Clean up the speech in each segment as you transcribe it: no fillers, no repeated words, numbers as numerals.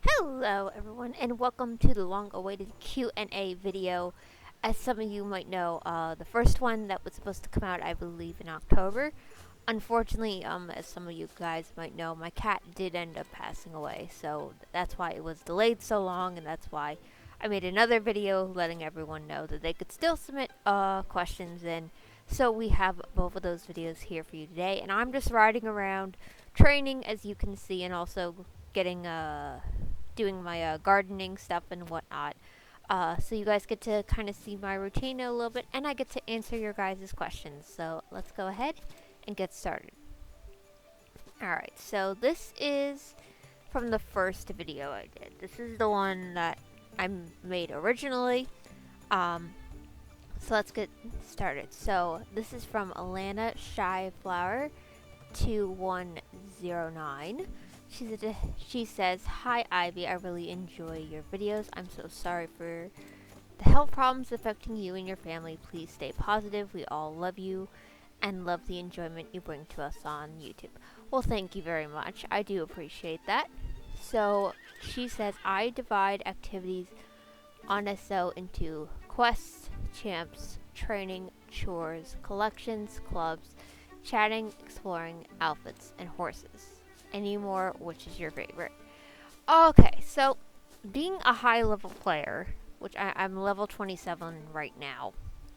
Hello everyone and welcome to the long-awaited Q&A video. As some of you might know, the first one that was supposed to come out I believe in October. Unfortunately, as some of you guys might know, my cat did end up passing away, so that's why it was delayed so long, and that's why I made another video letting everyone know that they could still submit questions in. So we have both of those videos here for you today, and I'm just riding around training, as you can see, and also getting doing my gardening stuff and whatnot. So you guys get to kind of see my routine a little bit, and I get to answer your guys' questions. So let's go ahead and get started. Alright, so this is from the first video I did. This is the one that I made originally. So let's get started. So this is from Alana Shy Flower 2109. She says, "Hi Ivy, I really enjoy your videos. I'm so sorry for the health problems affecting you and your family. Please stay positive. We all love you and love the enjoyment you bring to us on YouTube." Well, thank you very much. I do appreciate that. So she says, "I divide activities on SSO into quests, champs, training, chores, collections, clubs, chatting, exploring, outfits, and horses. Any more? Which is your favorite?" Okay, so being a high level player, which I'm level 27 right now,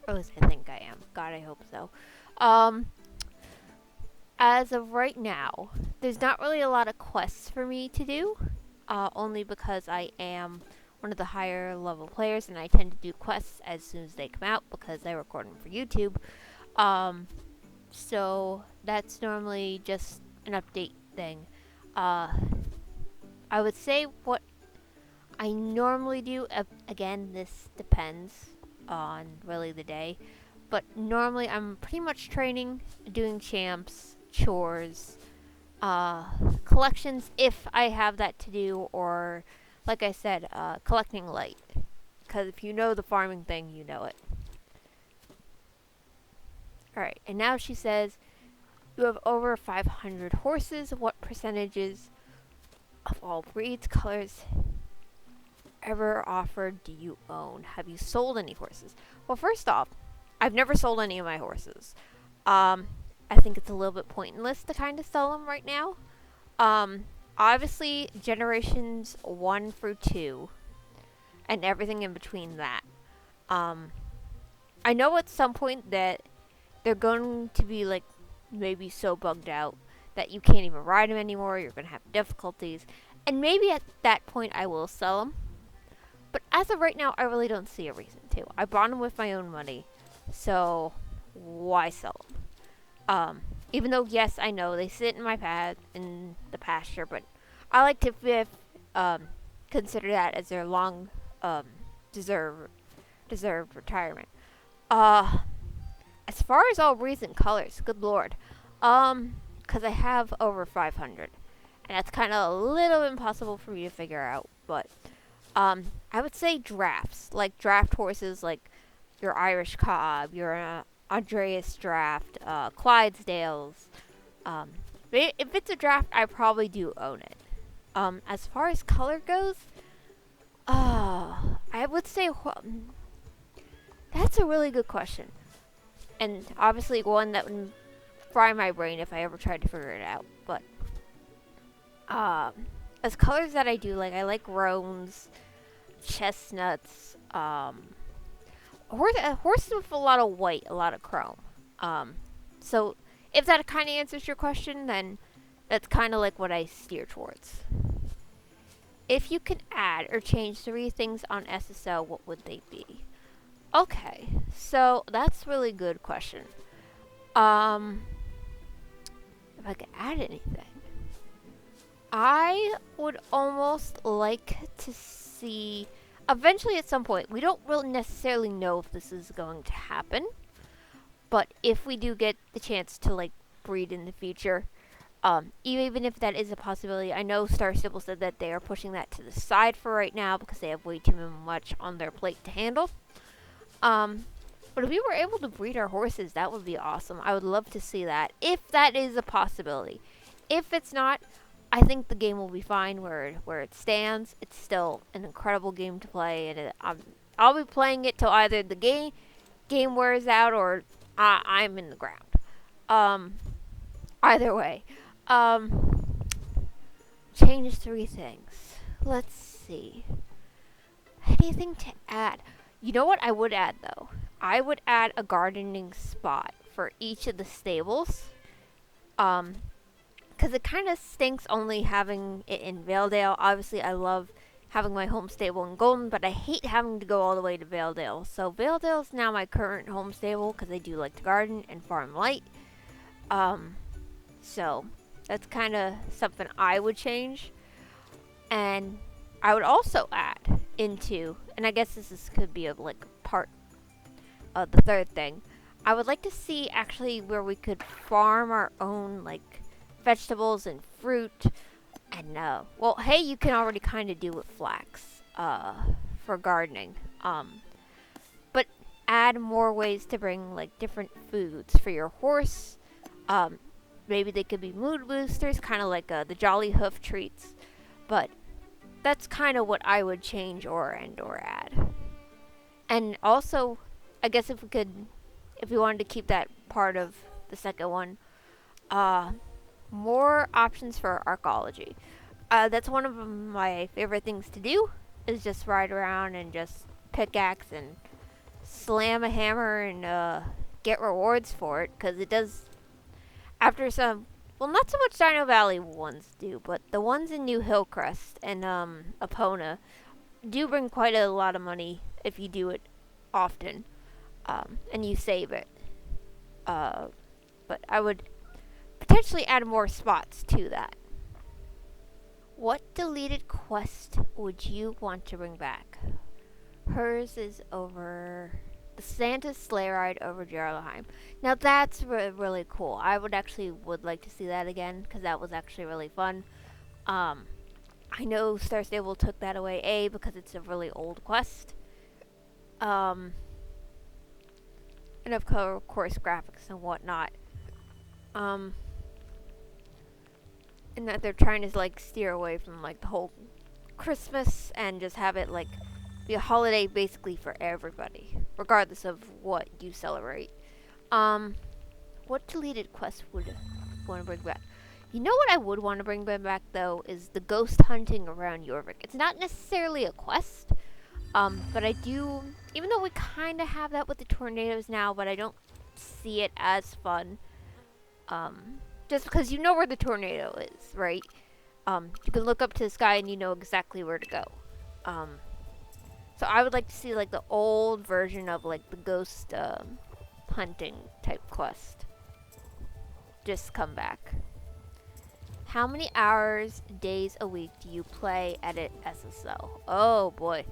or at least I think I am. God, I hope so. As of right now, there's not really a lot of quests for me to do, only because I am one of the higher level players, and I tend to do quests as soon as they come out because I record them for YouTube. So that's normally just an update thing. I would say what I normally do, again, this depends on really the day, but normally I'm pretty much training, doing champs, chores, collections if I have that to do, or like I said, collecting light, because if you know the farming thing, you know it. Alright, and now she says, "You have over 500 horses. What percentages of all breeds, colors, ever offered do you own? Have you sold any horses?" Well, first off, I've never sold any of my horses. I think it's a little bit pointless to kind of sell them right now. Obviously, generations 1 through 2, and everything in between that. I know at some point that they're going to be like maybe so bugged out that you can't even ride them anymore. You're going to have difficulties. And maybe at that point I will sell them. But as of right now, I really don't see a reason to. I bought them with my own money. So why sell them? Even though, yes, I know they sit in in the pasture, but I like to consider that as their long deserved retirement. As far as all breeds and colors, good lord. Because I have over 500. And that's kind of a little impossible for me to figure out. But, I would say drafts. Like draft horses, like your Irish Cob, your Andreas Draft, Clydesdales. If it's a draft, I probably do own it. As far as color goes, I would say, that's a really good question. And obviously one that would fry my brain if I ever tried to figure it out. But as colors that I do, like I like roans, chestnuts, horses with a lot of white, a lot of chrome. So if that kind of answers your question, then that's kind of like what I steer towards. If you could add or change 3 things on SSO, what would they be? Okay, so that's a really good question. If I could add anything, I would almost like to see, eventually at some point, we don't really necessarily know if this is going to happen, but if we do get the chance to like breed in the future, even if that is a possibility, I know Star Stable said that they are pushing that to the side for right now because they have way too much on their plate to handle. But if we were able to breed our horses, that would be awesome. I would love to see that, if that is a possibility. If it's not, I think the game will be fine where it stands. It's still an incredible game to play, and I'll be playing it till either the game wears out or I'm in the ground. Um, Either way, um, change three things. Let's see. Anything to add? You know what I would add though? I would add a gardening spot for each of the stables. Um, because it kind of stinks only having it in Valedale. Obviously, I love having my home stable in Golden, but I hate having to go all the way to Valedale. So Valedale is now my current home stable because I do like to garden and farm light. So that's kind of something I would change, and I would also add into, and I guess could be a like part of the third thing. I would like to see actually where we could farm our own like vegetables and fruit, and well, hay you can already kind of do with flax for gardening. But add more ways to bring like different foods for your horse. Maybe they could be mood boosters, kind of like the Jolly Hoof treats. But that's kind of what I would change or add. And also, I guess if we wanted to keep that part of the second one, more options for archaeology. That's one of my favorite things to do, is just ride around and just pickaxe and slam a hammer and get rewards for it, because it does, after some, well, not so much Dino Valley ones do, but the ones in New Hillcrest and Epona do bring quite a lot of money if you do it often, and you save it. But I would potentially add more spots to that. What deleted quest would you want to bring back? Hers is over the Santa sleigh ride over Jarlaheim. Now that's really cool. I would like to see that again, because that was actually really fun. I know Star Stable took that away, because it's a really old quest. And of course graphics and whatnot. And that they're trying to like steer away from like the whole Christmas and just have it like be a holiday basically for everybody, regardless of what you celebrate. What deleted quest would want to bring back? You know what I would want to bring back though is the ghost hunting around Jorvik. It's not necessarily a quest, but I do, even though we kind of have that with the tornadoes now, but I don't see it as fun. Just because you know where the tornado is, right? You can look up to the sky and you know exactly where to go. So I would like to see like the old version of like the ghost hunting type quest just come back. How many hours, days a week do you play edit SSO? Oh boy.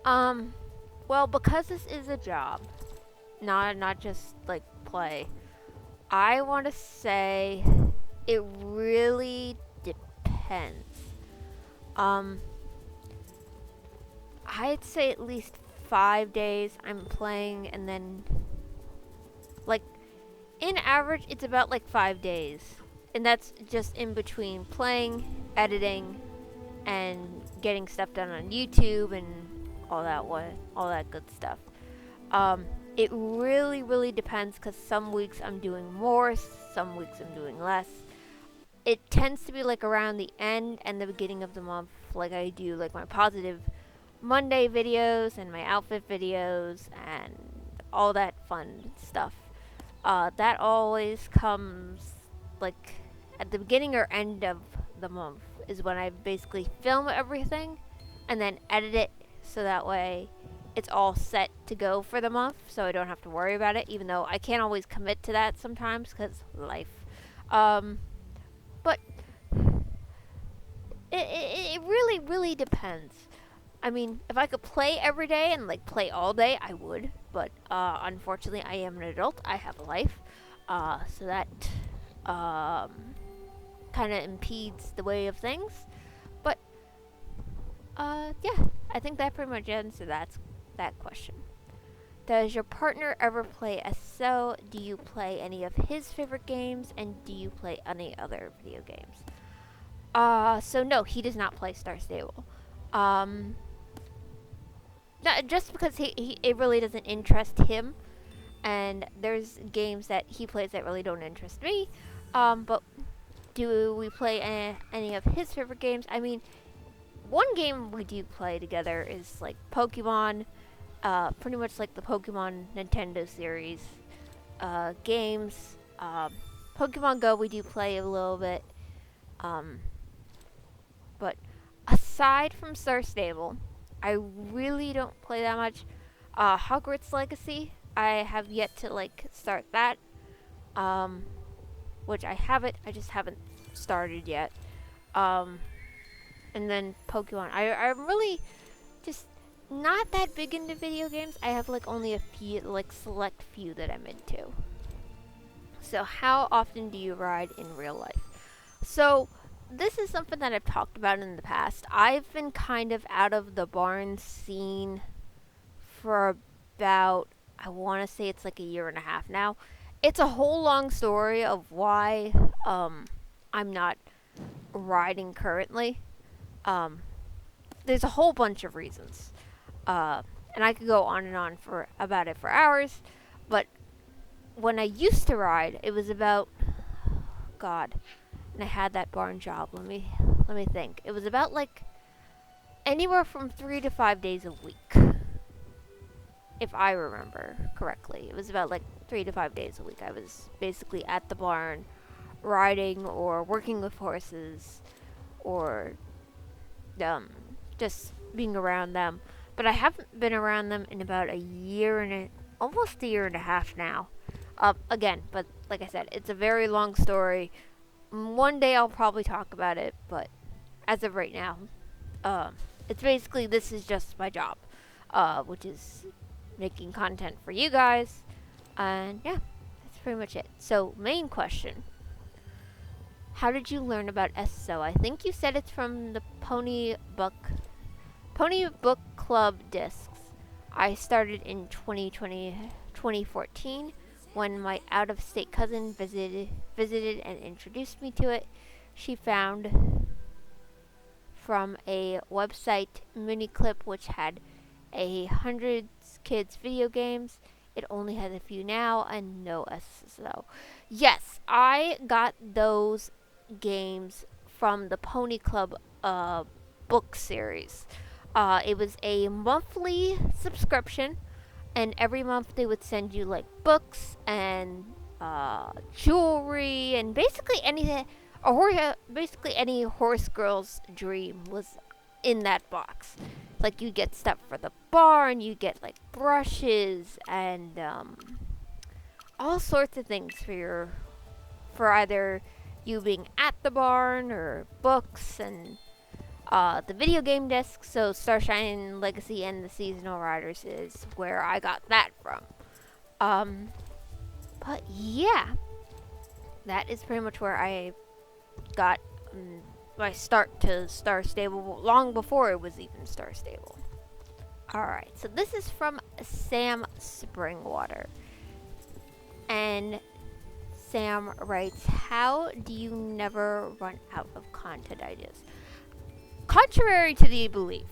Well, because this is a job, not just like play, I want to say it really depends. I'd say at least 5 days I'm playing, and then like in average it's about like 5 days, and that's just in between playing, editing, and getting stuff done on YouTube and all that good stuff. It really depends, because some weeks I'm doing more, some weeks I'm doing less. It tends to be like around the end and the beginning of the month, like I do like my positive Monday videos and my outfit videos and all that fun stuff. That always comes like at the beginning or end of the month is when I basically film everything and then edit it, so that way it's all set to go for the month, so I don't have to worry about it, even though I can't always commit to that sometimes because life. But it really depends. I mean, if I could play every day and like play all day, I would. But unfortunately, I am an adult. I have a life, so that kind of impedes the way of things. But yeah, I think that pretty much answers that question. Does your partner ever play SSO? Do you play any of his favorite games? And do you play any other video games? So no, he does not play Star Stable. Um, just because it really doesn't interest him, and there's games that he plays that really don't interest me. But do we play any of his favorite games? I mean, one game we do play together is like Pokemon, pretty much like the Pokemon Nintendo series games. Pokemon Go we do play a little bit. Um, but aside from Star Stable, I really don't play that much. Hogwarts Legacy, I have yet to like start that. Um, which I haven't. I just haven't started yet. Um, and then Pokemon. I'm really just not that big into video games. I have like only a few, like select few that I'm into. So how often do you ride in real life? So this is something that I've talked about in the past. I've been kind of out of the barn scene for about, I want to say it's like a year and a half now. It's a whole long story of why I'm not riding currently. Um, there's a whole bunch of reasons. And I could go on and on for about it for hours, but when I used to ride, it was about God, and I had that barn job. Let me think. It was about like anywhere from 3 to 5 days a week, if I remember correctly. It was about like 3 to 5 days a week. I was basically at the barn, riding or working with horses, or just being around them. But I haven't been around them in about almost a year and a half now. Again, but like I said, it's a very long story. One day I'll probably talk about it, but as of right now, it's basically this is just my job, which is making content for you guys, and yeah, that's pretty much it. So, main question: how did you learn about SSO? I think you said it's from the Pony Book Club discs. I started in 2014 when my out-of-state cousin visited and introduced me to it. She found from a website mini clip which had 100 kids video games. It only has a few now and no SSO. Yes, I got those games from the Pony Club book series. It was a monthly subscription, and every month they would send you like books and jewelry and basically anything, basically any horse girl's dream was in that box. Like you get stuff for the barn, you get like brushes and all sorts of things for either you being at the barn or books and the video game disc. So Starshine Legacy and the Seasonal Riders is where I got that from. But yeah, that is pretty much where I got my start to Star Stable, long before it was even Star Stable. Alright, so this is from Sam Springwater. And Sam writes, how do you never run out of content ideas? Contrary to the belief,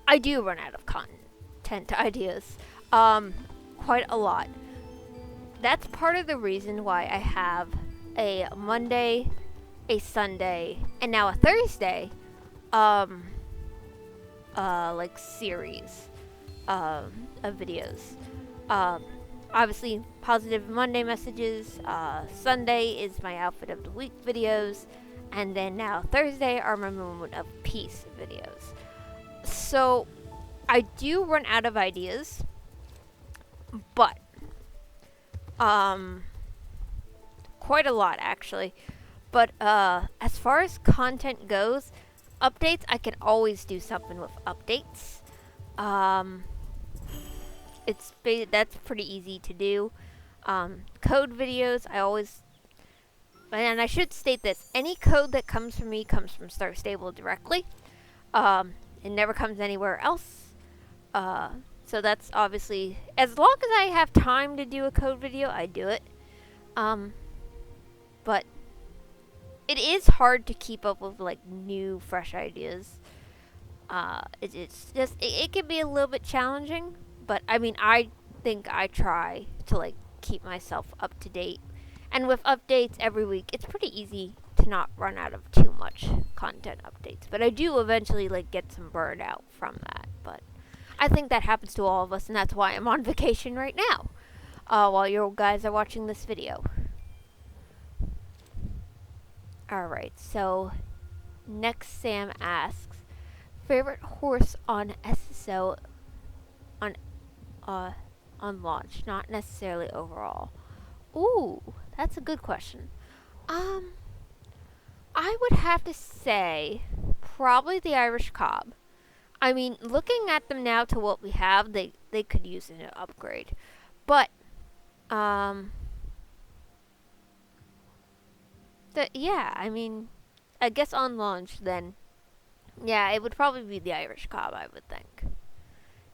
I do run out of content ideas. Quite a lot. That's part of the reason why I have a Monday, a Sunday, and now a Thursday, like series, of videos. Obviously, positive Monday messages. Sunday is my outfit of the week videos. And then now Thursday are my moment of peace videos. So I do run out of ideas, but quite a lot actually. But as far as content goes, updates, I can always do something with updates. That's pretty easy to do. Code videos, and I should state this, any code that comes from me comes from Star Stable directly. It never comes anywhere else. So that's obviously, as long as I have time to do a code video, I do it. But it is hard to keep up with like new, fresh ideas. It's just it can be a little bit challenging, but I mean, I think I try to like keep myself up to date, and with updates every week, it's pretty easy to not run out of too much content updates. But I do eventually like get some burnout from that. But I think that happens to all of us, and that's why I'm on vacation right now, while you guys are watching this video. Alright, so next Sam asks, favorite horse on SSO on on launch, not necessarily overall. Ooh, that's a good question. Um, I would have to say probably the Irish Cob. I mean, looking at them now to what we have, they could use an upgrade. But um yeah, I mean, I guess on launch then, yeah, it would probably be the Irish Cob, I would think.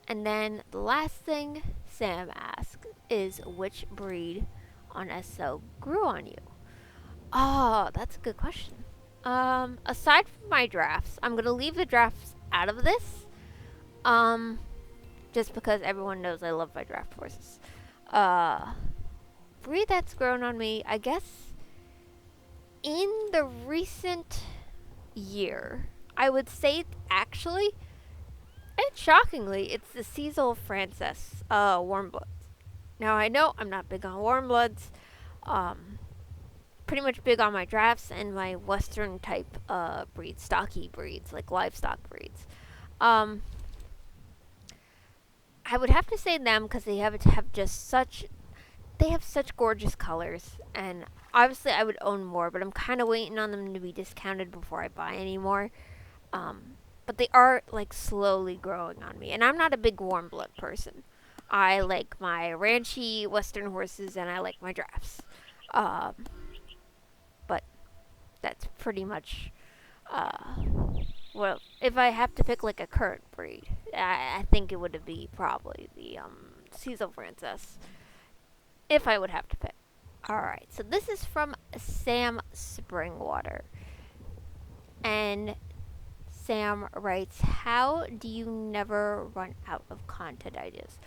And then the last thing Sam asked is which breed on SO grew on you? Oh, that's a good question. Aside from my drafts, I'm gonna leave the drafts out of this. Um, just because everyone knows I love my draft horses. Uh, breed that's grown on me, I guess, in the recent year, I would say actually, and shockingly, it's the Cecil Francis Warmbloods. Now I know I'm not big on Warmbloods. Um, pretty much big on my drafts and my Western type breeds, stocky breeds, like livestock breeds. Um, I would have to say them because they have just such they have such gorgeous colors, and obviously I would own more, but I'm kind of waiting on them to be discounted before I buy any more. But they are like slowly growing on me, and I'm not a big warm blood person. I like my ranchy Western horses, and I like my drafts. Um, but that's pretty much well, if I have to pick like a current breed, I think it would be probably the Cecil Francis, if I would have to pick. Alright, so this is from Sam Springwater. And Sam writes, how do you never run out of content ideas?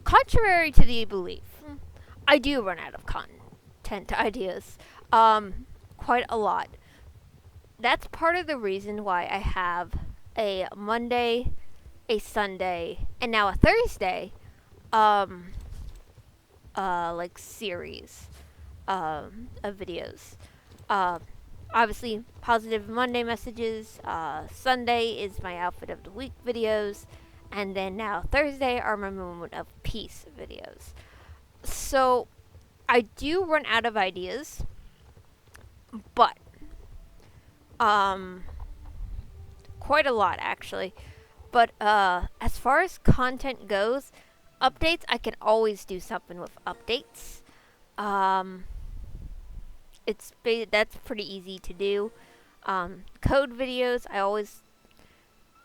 Contrary to the belief, I do run out of content ideas. Quite a lot. That's part of the reason why I have a Monday, a Sunday, and now a Thursday, like series, of videos. Obviously, positive Monday messages. Sunday is my outfit of the week videos, and then now Thursday are my moment of peace videos. So I do run out of ideas, but quite a lot actually. But as far as content goes, updates, I can always do something with updates. Um, that's pretty easy to do. Code videos, I always,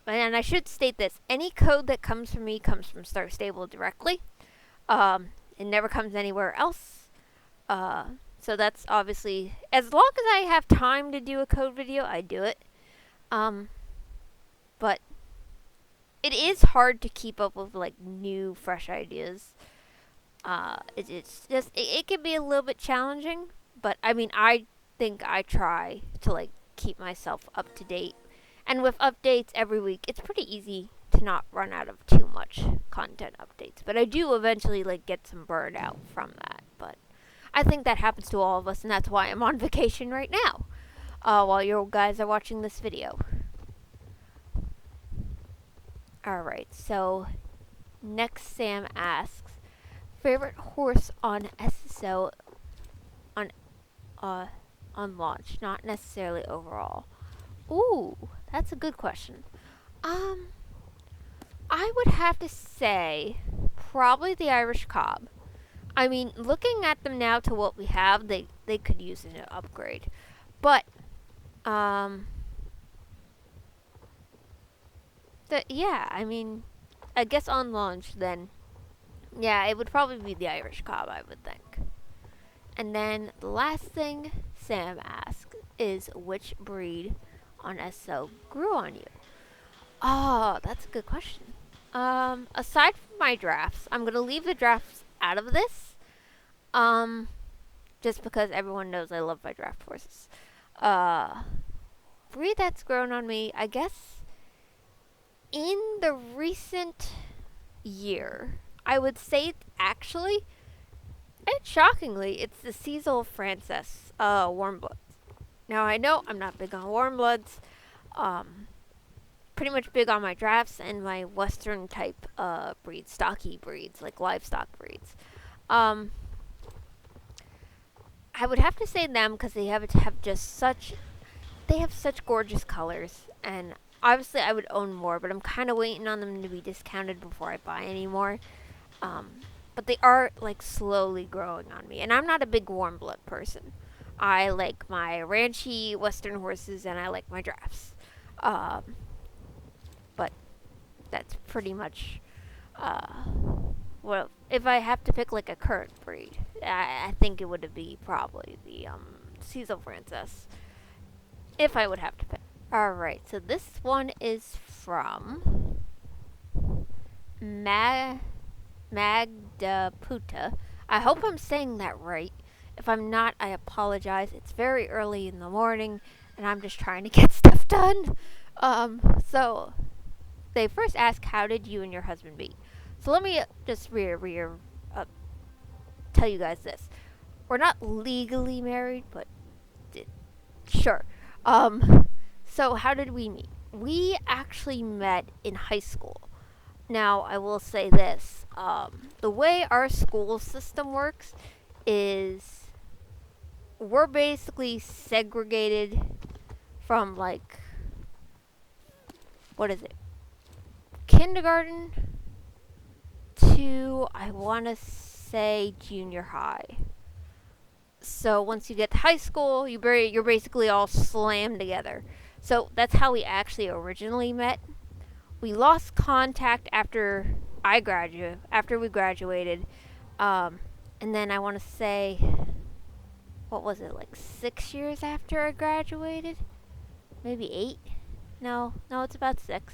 and I should state this: any code that comes from me comes from Star Stable directly. It never comes anywhere else. So that's obviously, as long as I have time to do a code video, I do it. But it is hard to keep up with like new, fresh ideas. It's just it can be a little bit challenging, but I mean, I think I try to like keep myself up to date, and with updates every week, it's pretty easy to not run out of too much content updates. But I do eventually like get some burnout from that. But I think that happens to all of us, and that's why I'm on vacation right now, while you guys are watching this video. Alright, so next Sam asks, favorite horse on SSO on launch, not necessarily overall. Ooh, that's a good question. I would have to say probably the Irish Cob. I mean, looking at them now to what we have, they could use an upgrade. But yeah, I mean, I guess on launch then, yeah, it would probably be the Irish Cob, I would think. And then the last thing Sam asked is which breed on SSO grew on you? Oh, that's a good question. Aside from my drafts, I'm gonna leave the drafts out of this. Um, just because everyone knows I love my draft horses. Uh, breed that's grown on me, I guess, in the recent year, I would say actually, and shockingly, it's the Cecil Francis Warmbloods. Now I know I'm not big on Warmbloods. Um, pretty much big on my drafts and my Western type breeds, stocky breeds, like livestock breeds. Um, I would have to say them because they have such gorgeous colors, and obviously I would own more, but I'm kind of waiting on them to be discounted before I buy any more. Um, but they are like slowly growing on me, and I'm not a big warm blood person. I like my ranchy Western horses, and I like my drafts. Um, but that's pretty much well. If I have to pick like a current breed, I think it would be probably the Cecil Francis. If I would have to pick. All right, so this one is from Magdaputa. I hope I'm saying that right. If I'm not, I apologize. It's very early in the morning, and I'm just trying to get stuff done. So they first ask, "How did you and your husband meet?" So let me just tell you guys this: we're not legally married, but sure. So how did we meet? We actually met in high school. Now, I will say this. The way our school system works is we're basically segregated from, like, what is it? Kindergarten to, I want to say, junior high. So once you get to high school, you're basically all slammed together. So that's how we actually originally met. We lost contact after we graduated, and then I want to say, what was it, like 6 years after I graduated, maybe 8? No, it's about 6.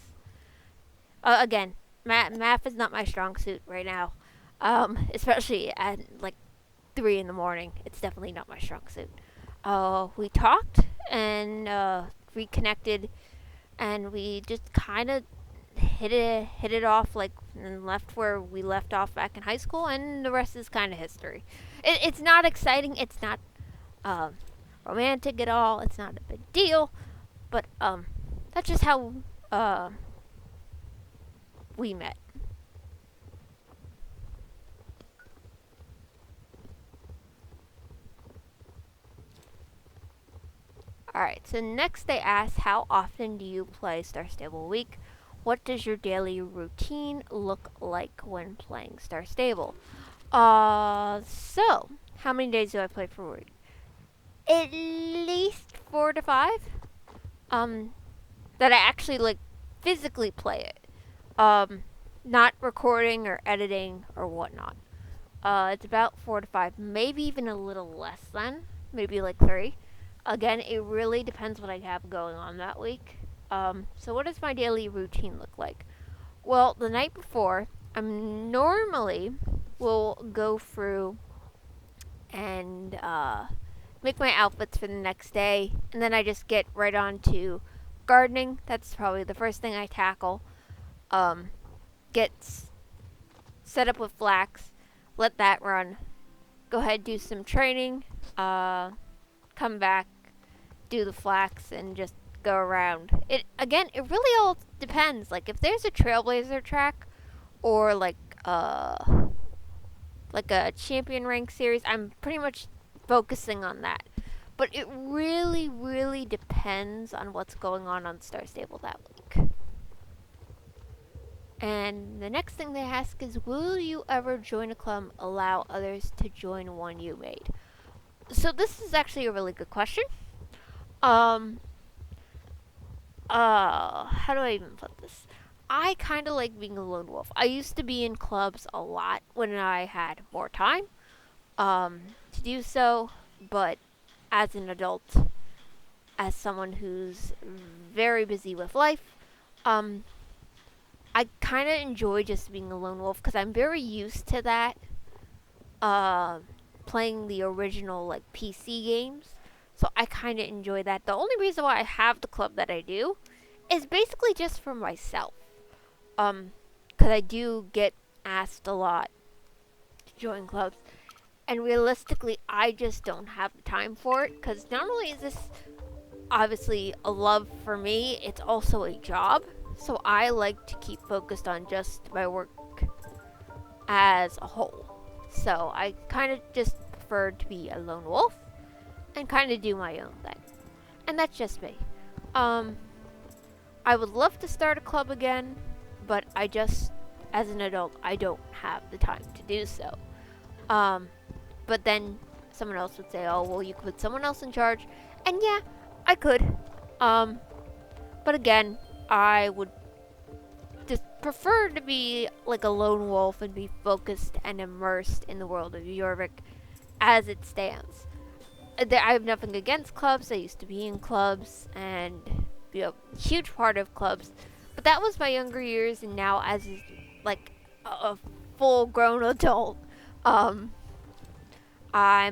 Again, math is not my strong suit right now, especially at like 3 in the morning. It's definitely not my strong suit. We talked and reconnected, and we just kind of hit it off, like, and left where we left off back in high school, and the rest is kind of history. It's not exciting. It's not romantic at all. It's not a big deal, but that's just how we met. Alright, so next they ask, how often do you play Star Stable Week? What does your daily routine look like when playing Star Stable? So, how many days do I play for week? At least 4 to 5. That I actually, like, physically play it. Not recording or editing or whatnot. It's about 4 to 5, maybe even a little less than, maybe like 3. Again, it really depends what I have going on that week. So what does my daily routine look like? Well, the night before, I normally will go through and make my outfits for the next day, and then I just get right on to gardening. That's probably the first thing I tackle. Get set up with flax, let that run. Go ahead, do some training. Come back, do the flax, and just go around. It really all depends. Like, if there's a Trailblazer track or like a champion rank series, I'm pretty much focusing on that. But it really, really depends on what's going on Star Stable that week. And the next thing they ask is, will you ever join a club, allow others to join one you made? So this is actually a really good question. How do I even put this? I kind of like being a lone wolf. I used to be in clubs a lot when I had more time to do so, but as an adult, as someone who's very busy with life, I kind of enjoy just being a lone wolf because I'm very used to that. Uh, Playing the original like PC games, so I kind of enjoy that. The only reason why I have the club that I do is basically just for myself. Because I do get asked a lot to join clubs, and realistically, I just don't have the time for it. Because not only is this obviously a love for me, it's also a job. So I like to keep focused on just my work as a whole. So I kind of just prefer to be a lone wolf and kind of do my own thing. And that's just me. I would love to start a club again, but I just, as an adult, I don't have the time to do so. But then someone else would say, oh, well, you could put someone else in charge. And yeah, I could. But again, I would just prefer to be like a lone wolf and be focused and immersed in the world of Jorvik as it stands. I have nothing against clubs. I used to be in clubs and be a huge part of clubs. But that was my younger years, and now as like a full-grown adult, I'm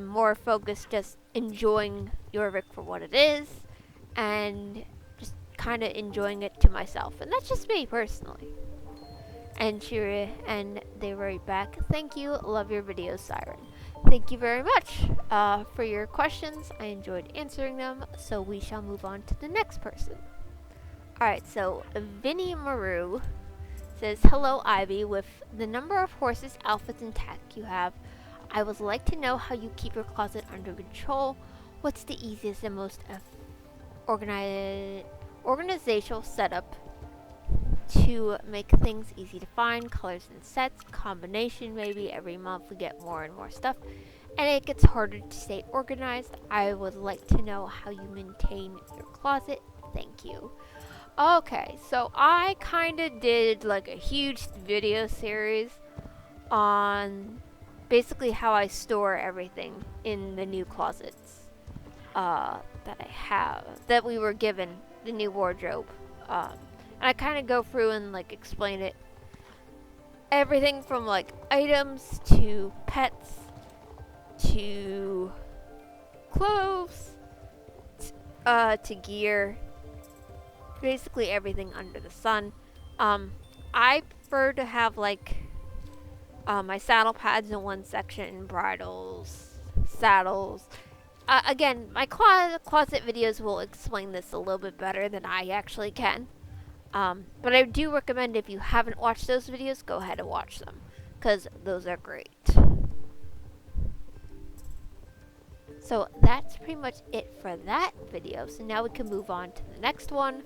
more focused just enjoying Jorvik for what it is and just kind of enjoying it to myself. And that's just me personally. And they write back, thank you, love your videos, Siren. Thank you very much for your questions. I enjoyed answering them, so we shall move on to the next person. Alright, so Vinny Maru says, hello Ivy, with the number of horses, outfits, and tech you have, I would like to know how you keep your closet under control. What's the easiest and most organizational setup to make things easy to find, colors and sets, combination maybe. Every month we get more and more stuff, and it gets harder to stay organized. I would like to know how you maintain your closet. Thank you. Okay, so I kind of did like a huge video series on basically how I store everything in the new closets that I have, that we were given, the new wardrobe. And I kind of go through and like explain it. Everything from like items to pets to clothes to gear. Basically everything under the sun. I prefer to have like my saddle pads in one section, bridles, saddles. Again, my closet videos will explain this a little bit better than I actually can. But I do recommend, if you haven't watched those videos, go ahead and watch them, because those are great. So that's pretty much it for that video. So now we can move on to the next one,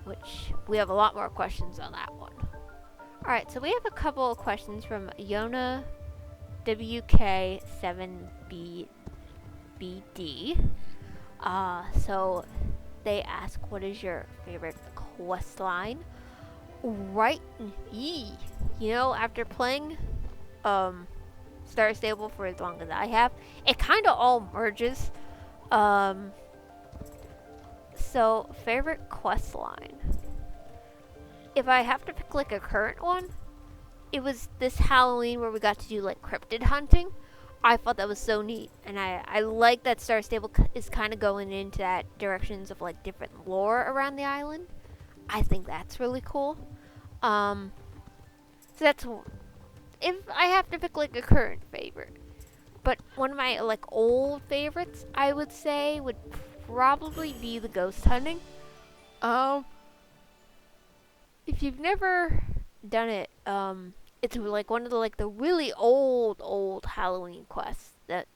which we have a lot more questions on that one. Alright, so we have a couple of questions from Yona WK7BD. So they ask, what is your favorite quest line? Right, you know, after playing Star Stable for as long as I have, it kind of all merges. So favorite quest line, if I have to pick like a current one, it was this Halloween where we got to do like cryptid hunting. I thought that was so neat, and I like that Star Stable is kind of going into that directions of like different lore around the island. I think that's really cool. So that's, if I have to pick like a current favorite. But one of my like old favorites, I would say, would probably be the ghost hunting. If you've never done it, it's like one of the really old Halloween quests that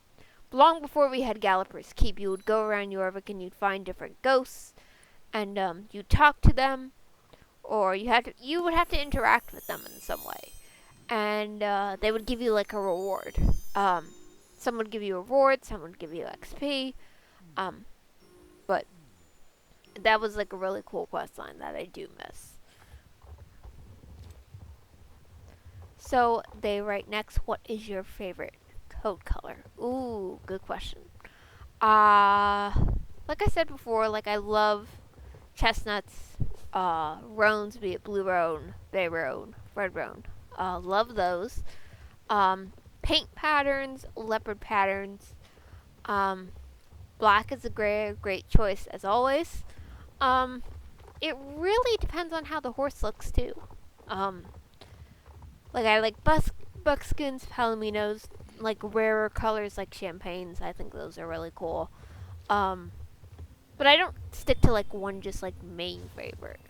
long before we had Galloper's Keep. You would go around Jorvik and you'd find different ghosts, and you'd talk to them, or you would have to interact with them in some way, and they would give you like a reward. Some would give you a reward, some would give you XP, but that was like a really cool quest line that I do miss. So they write next, what is your favorite code color? Ooh, good question. like I said before, like I love chestnuts, roans, be it blue roan, bay roan, red roan. Love those. Paint patterns, leopard patterns. Um, Black is a great choice as always. Um, it really depends on how the horse looks too. Um, like I like buckskins, palominos, like rarer colors like champagnes. I think those are really cool. Um, but I don't stick to like one just like main favorite.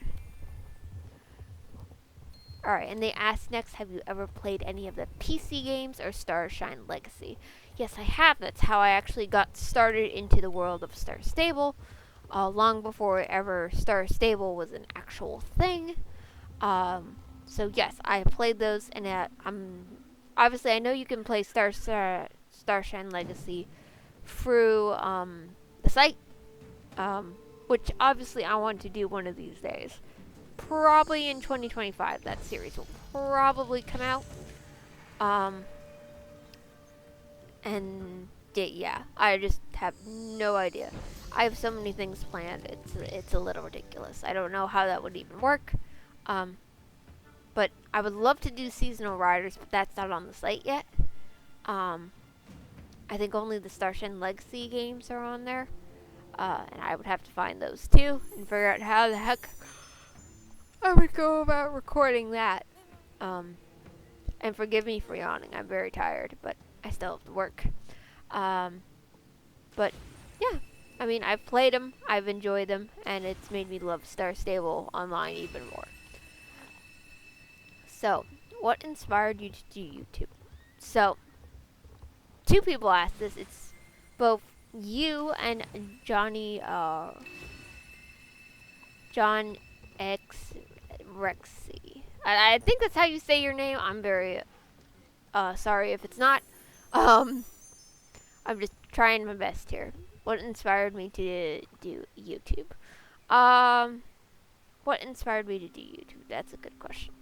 Alright, and they asked next, have you ever played any of the PC games or Starshine Legacy? Yes, I have. That's how I actually got started into the world of Star Stable. Long before ever Star Stable was an actual thing. So yes, I played those, and I'm obviously I know you can play Starshine Legacy through the site, which obviously I want to do one of these days. Probably in 2025, that series will probably come out. And yeah, I just have no idea. I have so many things planned. It's a little ridiculous. I don't know how that would even work. But I would love to do seasonal riders, but that's not on the site yet. I think only the Starshine Legacy games are on there. And I would have to find those too and figure out how the heck I would go about recording that. And forgive me for yawning. I'm very tired, but I still have to work. But yeah, I mean, I've played them, I've enjoyed them, and it's made me love Star Stable Online even more. So, what inspired you to do YouTube? So, two people asked this. It's both you and John X Rexy. I think that's how you say your name. I'm very sorry if it's not. I'm just trying my best here. What inspired me to do YouTube? What inspired me to do YouTube? That's a good question.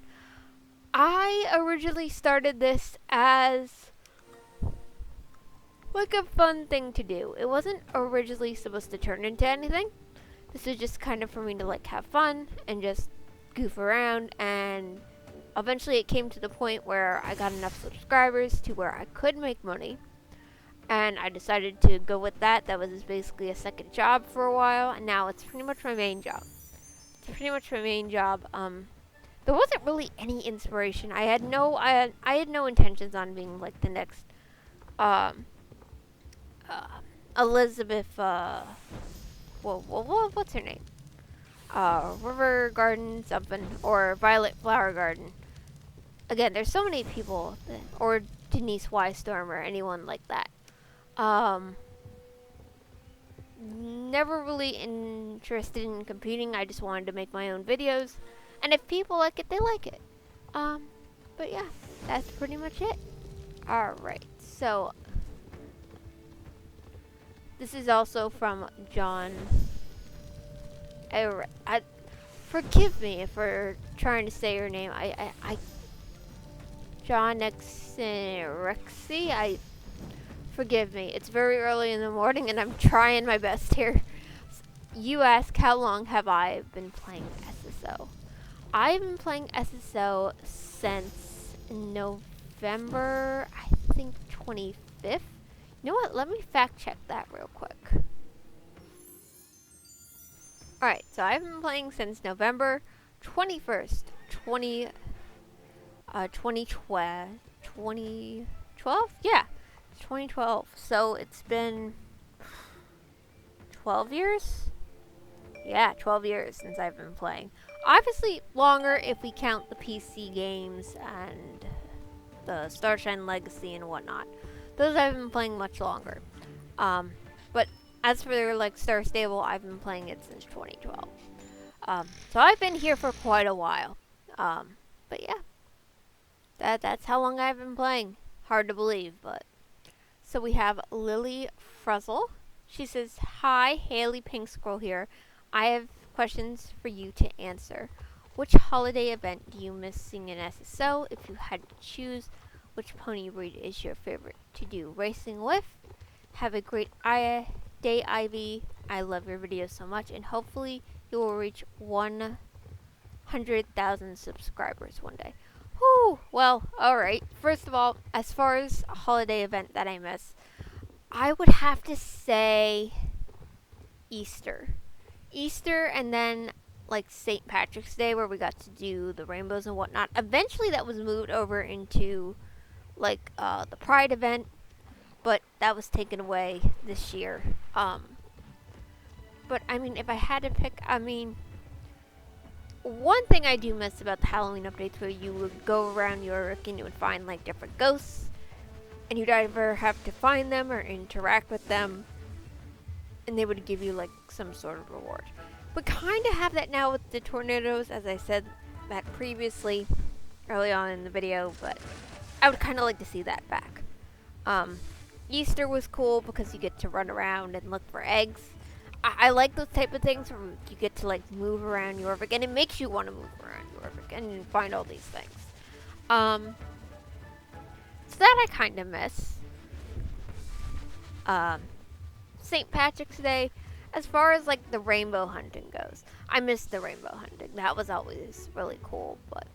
I originally started this as like a fun thing to do. It wasn't originally supposed to turn into anything. This was just kind of for me to like have fun and just goof around, and eventually it came to the point where I got enough subscribers to where I could make money, and I decided to go with that. That was basically a second job for a while, and now it's pretty much my main job. There wasn't really any inspiration. I had no intentions on being like the next Elizabeth what's her name? River Garden something, or Violet Flower Garden. Again, there's so many people, or Denise Storm or anyone like that. Never really interested in competing. I just wanted to make my own videos, and if people like it, they like it. But yeah, that's pretty much it. Alright, so this is also from John. Forgive me for trying to say your name. John X Rexy. Forgive me. It's very early in the morning, and I'm trying my best here. You ask, how long have I been playing SSO? I've been playing SSO since November, I think 25th. You know what? Let me fact check that real quick. Alright, so I've been playing since November 21st, 2012? Yeah, 2012. So it's been 12 years? Yeah, 12 years since I've been playing. Obviously longer if we count the PC games and the Starshine Legacy and whatnot. Those I've been playing much longer. But as for like Star Stable, I've been playing it since 2012. So I've been here for quite a while. But yeah, that's how long I've been playing. Hard to believe, but. So we have Lily Frizzle. She says, "Hi, Haley Pink Squirrel here. I have questions for you to answer. Which holiday event do you miss seeing in SSO? If you had to choose, which pony breed is your favorite to do racing with? Have a great day, Ivy. I love your videos so much, and hopefully you will reach 100,000 subscribers one day. Whew, well, alright. First of all, as far as a holiday event that I miss, I would have to say Easter. Easter, and then like St. Patrick's Day, where we got to do the rainbows and whatnot. Eventually that was moved over into like the Pride event, but that was taken away this year. But I mean, if I had to pick, I mean, one thing I do miss about the Halloween updates, where you would go around York and you would find like different ghosts, and you'd either have to find them or interact with them, and they would give you like some sort of reward. We kind of have that now with the tornadoes, as I said that previously, early on in the video, but I would kind of like to see that back. Easter was cool because you get to run around and look for eggs. I like those type of things where you get to like move around Yorvik, and it makes you want to move around Yorvik and find all these things. So that I kind of miss. St. Patrick's Day, as far as like the rainbow hunting goes, I miss the rainbow hunting. That was always really cool, but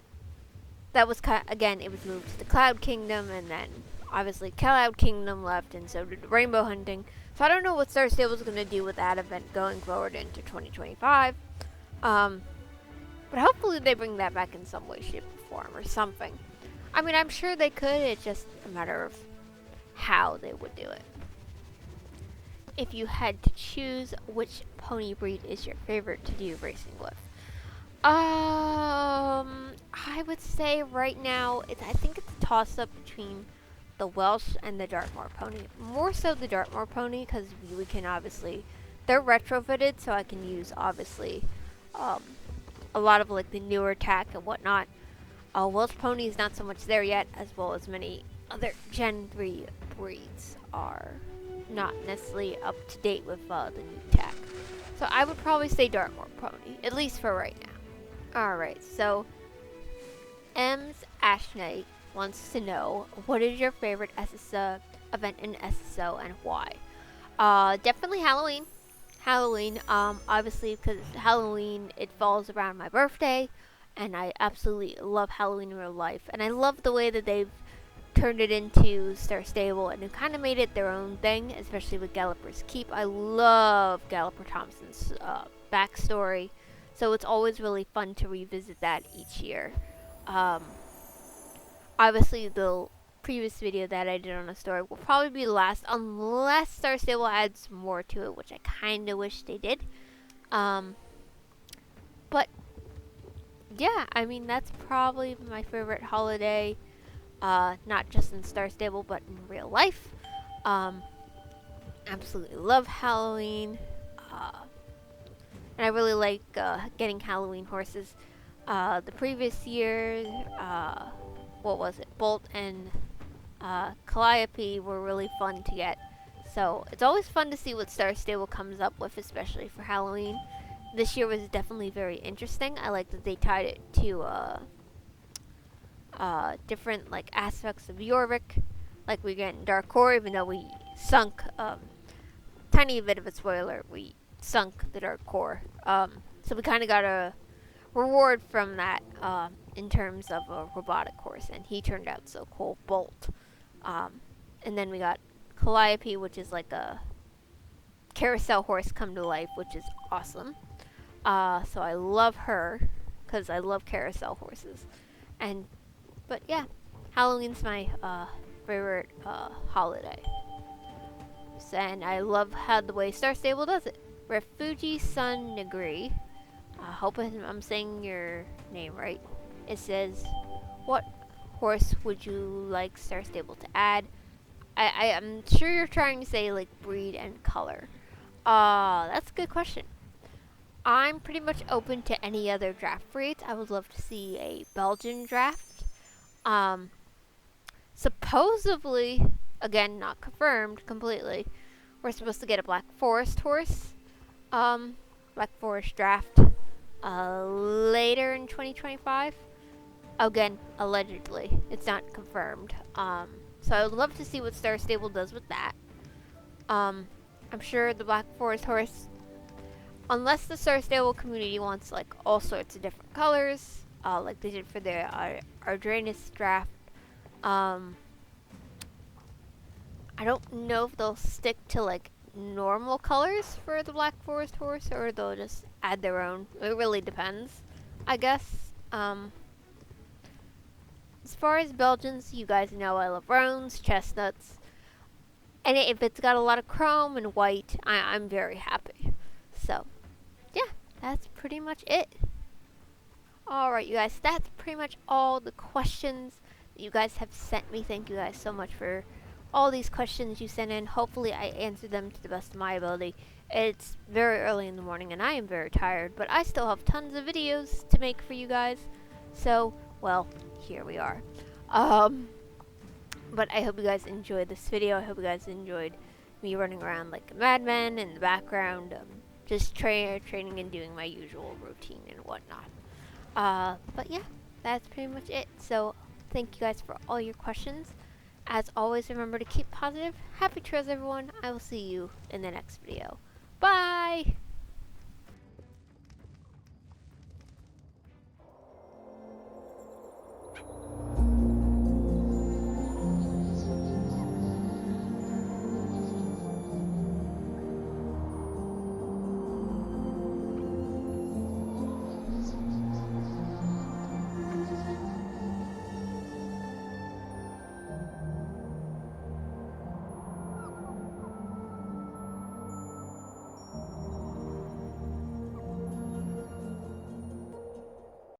that was again, it was moved to the Cloud Kingdom, and then obviously Cloud Kingdom left, and so did the rainbow hunting. So I don't know what Star Stable is going to do with that event going forward into 2025. But hopefully they bring that back in some way, shape, or form, or something. I mean, I'm sure they could. It's just a matter of how they would do it. If you had to choose, which pony breed is your favorite to do racing with? I would say right now, I think it's a toss-up between the Welsh and the Dartmoor pony. More so the Dartmoor pony, because we can obviously, they're retrofitted, so I can use obviously a lot of like the newer tech and whatnot. Welsh pony is not so much there yet, as well as many other Gen 3 breeds are not necessarily up to date with the new tech. So I would probably say Dartmoor pony, at least for right now. Alright, so M's Ashney wants to know, what is your favorite SSO event in SSO and why? Definitely Halloween. Obviously, because Halloween, it falls around my birthday, and I absolutely love Halloween in real life. And I love the way that they've turned it into Star Stable, and it kind of made it their own thing, especially with Galloper's Keep. I love Galloper Thompson's backstory, so it's always really fun to revisit that each year. Obviously, the previous video that I did on the story will probably be last, unless Star Stable adds more to it, which I kind of wish they did. But yeah, I mean, that's probably my favorite holiday, not just in Star Stable, but in real life. Absolutely love Halloween, and I really like getting Halloween horses. The previous year, what was it? Bolt and Calliope were really fun to get. So it's always fun to see what Star Stable comes up with, especially for Halloween. This year was definitely very interesting. I like that they tied it to different like aspects of Jorvik. Like we get in Dark Core, even though we sunk, tiny bit of a spoiler, we sunk the Dark Core. So we kind of got a reward from that in terms of a robotic horse, and he turned out so cool, Bolt. And then we got Calliope, which is like a carousel horse come to life, which is awesome. So I love her because I love carousel horses. But yeah, Halloween's my favorite holiday. And I love how the way Star Stable does it. Refugi Sun Negri, I hope I'm saying your name right. It says, what horse would you like Star Stable to add? I'm sure you're trying to say like breed and color. That's a good question. I'm pretty much open to any other draft breeds. I would love to see a Belgian draft. Supposedly, again, not confirmed completely, we're supposed to get a Black Forest horse. Black Forest draft later in 2025. Again, allegedly. It's not confirmed. So I would love to see what Star Stable does with that. I'm sure the Black Forest horse unless the Star Stable community wants like all sorts of different colors, like they did for their Ardranus draft. I don't know if they'll stick to like normal colors for the Black Forest horse, or they'll just add their own. It really depends, I guess. As far as Belgians, you guys know I love roans, chestnuts, and if it's got a lot of chrome and white, I'm very happy. So, yeah, that's pretty much it. Alright, you guys, that's pretty much all the questions that you guys have sent me. Thank you guys so much for all these questions you sent in. Hopefully I answered them to the best of my ability. It's very early in the morning and I am very tired, but I still have tons of videos to make for you guys. So, well, here we are. But I hope you guys enjoyed this video. I hope you guys enjoyed me running around like a madman in the background, just training and doing my usual routine and whatnot. But yeah, that's pretty much it. So thank you guys for all your questions. As always, remember to keep positive. Happy trails, everyone. I will see you in the next video. Bye!